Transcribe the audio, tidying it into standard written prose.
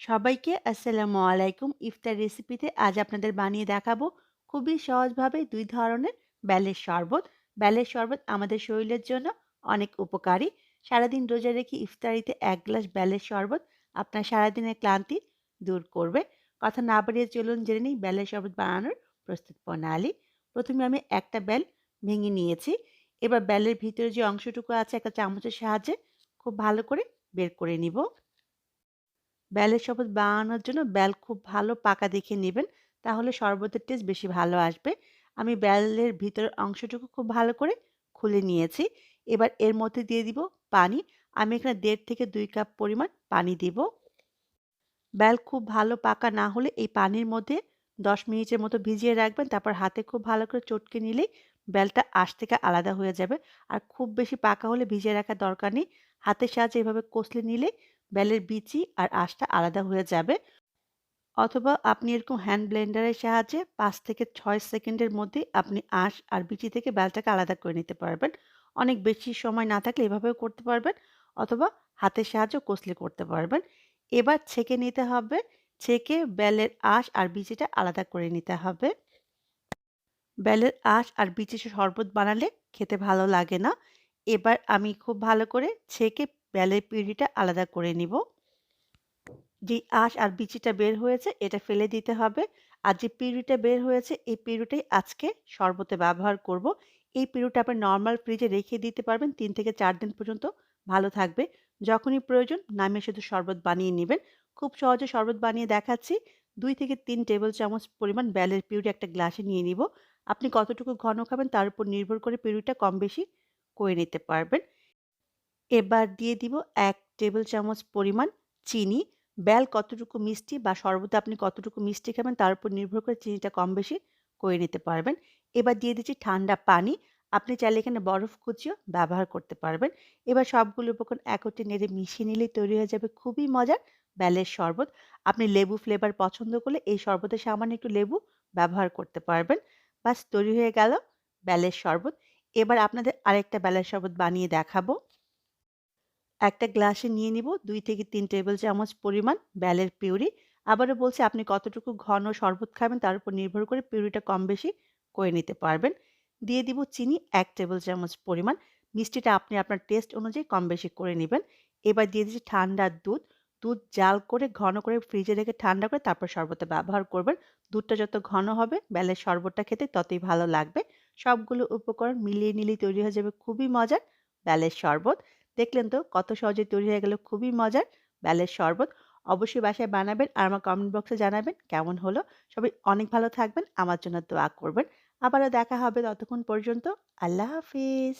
সবাইকে আসসালামু আলাইকুম। ইফতার রেসিপিতে আজ আপনাদের বানিয়ে দেখাবো খুবই সহজভাবে ২ ধরনের বেলের শরবত। বেলের শরবত আমাদের শরীরের জন্য অনেক উপকারী। সারাদিন রোজা রেখে ইফতারিতে ১ গ্লাস বেলের শরবত আপনার সারাদিনের ক্লান্তি দূর করবে। কথা না বাড়িয়ে চলুন জেনে নিই বেলের শরবত বানানোর প্রস্তুত প্রণালী। প্রথমে আমি একটা বেল ভেঙে নিয়েছি। এবার বেলের ভিতরে যে অংশটুকু আছে একটা চামচের সাহায্যে খুব ভালো করে বের করে নিব। বেলের শরবত বানানোর জন্য বেল খুব ভালো পাকা দেখে নেবেন। তাহলে শরবতের টেস্ট বেশি ভালো আসবে। আমি বেলের ভিতরের অংশটুকু খুব ভালো করে খুলে নিয়েছি। এবার এর মধ্যে দিয়ে দিব পানি। আমি এখানে ১.৫ থেকে ২ কাপ পরিমাণ পানি দিব। বেল খুব ভালো পাকা না হলে এই পানির মধ্যে ১০ মিনিটের মতো ভিজিয়ে রাখবেন। তারপর হাতে খুব ভালো করে চটকে নিলেই বেলটা আঁশ থেকে আলাদা হয়ে যাবে। আর খুব বেশি পাকা হলে ভিজিয়ে রাখার দরকার নেই। হাতের সাহায্যে এভাবে কষলে নিলে বেলের বিচি আর আঁশটা আলাদা হয়ে যাবে। অথবা আপনি এরকম হ্যান্ড ব্লেন্ডারের সাহায্যে ৫ থেকে ৬ সেকেন্ডের মধ্যেই আপনি আঁশ আর বিচি থেকে বেলটাকে আলাদা করে নিতে পারবেন। অনেক বেশি সময় না থাকলে এভাবেও করতে পারবেন অথবা হাতের সাহায্যেও কষলে করতে পারবেন। এবার ছেঁকে নিতে হবে। ছেঁকে বেলের আঁশ আর বিচিটা আলাদা করে নিতে হবে। বেলের আঁশ আর বিচি শরবত বানালে খেতে ভালো লাগে না। এবার আমি খুব ভালো করে ছেঁকে বেলের পিউরিটা আলাদা করে নিব। যেই আঁশ আর বিচিটা বের হয়েছে এটা ফেলে দিতে হবে। আর যে পিউরিটা বের হয়েছে এই পিউরিটাই আজকে শরবতে ব্যবহার করব। এই পিউরিটা আপনি নরমাল ফ্রিজে রেখে দিতে পারবেন ৩ থেকে ৪ দিন পর্যন্ত ভালো থাকবে। যখনই প্রয়োজন নামিয়ে শুধু শরবত বানিয়ে নিবেন। খুব সহজে শরবত বানিয়ে দেখাচ্ছি। ২ থেকে ৩ টেবিল চামচ পরিমাণ বেলের পিউরি একটা গ্লাসে নিয়ে নিব। আপনি কতটুকু ঘন খাবেন তার উপর নির্ভর করে পিউরিটা কম বেশি করে নিতে পারবেন। এবার দিয়ে দিব ১ টেবিল চামচ পরিমাণ চিনি। বেল কতটুকু মিষ্টি বা শরবতে আপনি কতটুকু মিষ্টি খাবেন তার উপর নির্ভর করে চিনিটা কম বেশি করে নিতে পারবেন। এবার দিয়ে দিচ্ছি ঠান্ডা পানি। আপনি চাইলে এখানে বরফ কুচিও ব্যবহার করতে পারবেন। এবার সবগুলো উপকরণ একত্রে নেড়ে মিশিয়ে নিলেই তৈরি হয়ে যাবে খুবই মজার বেলের শরবত। আপনি লেবু ফ্লেভার পছন্দ করলে এই শরবতে সামান্য একটু লেবু ব্যবহার করতে পারবেন। বাস তৈরি হয়ে গেল বেলের শরবত। এবার আপনাদের আরেকটা বেলের শরবত বানিয়ে দেখাবো। একটা গ্লাসে নিয়ে নিব ২ থেকে ৩ টেবিল চামচ পরিমাণ বেলের পিউরি। আবারও বলছি আপনি কতটুকু ঘন শরবত খাবেন তার উপর নির্ভর করে পিউরিটা কম বেশি করে নিতে পারবেন। দিয়ে দিব চিনি ১ টেবিল চামচ পরিমাণ। মিষ্টিটা আপনি আপনার টেস্ট অনুযায়ী কম বেশি করে নিবেন। এবার দিয়ে দিচ্ছি ঠান্ডা দুধ। দুধ জাল করে ঘন করে ফ্রিজে রেখে ঠান্ডা করে তারপর শরবতে ব্যবহার করবেন। দুধটা যত ঘন হবে বেলের শরবতটা খেতে ততই ভালো লাগবে। সবগুলো উপকরণ মিলিয়ে নিলেই তৈরি হয়ে যাবে খুবই মজার বেলের শরবত। দেখলেন তো কত সহজে তৈরি হয়ে গেল খুবই মজার বেলের শরবত। অবশ্যই বাসায় বানাবেন আর আমার কমেন্ট বক্সে জানাবেন কেমন হলো। সবাই অনেক ভালো থাকবেন, আমার জন্য দোয়া করবেন। আবারও দেখা হবে ততক্ষণ পর্যন্ত আল্লাহ হাফিজ।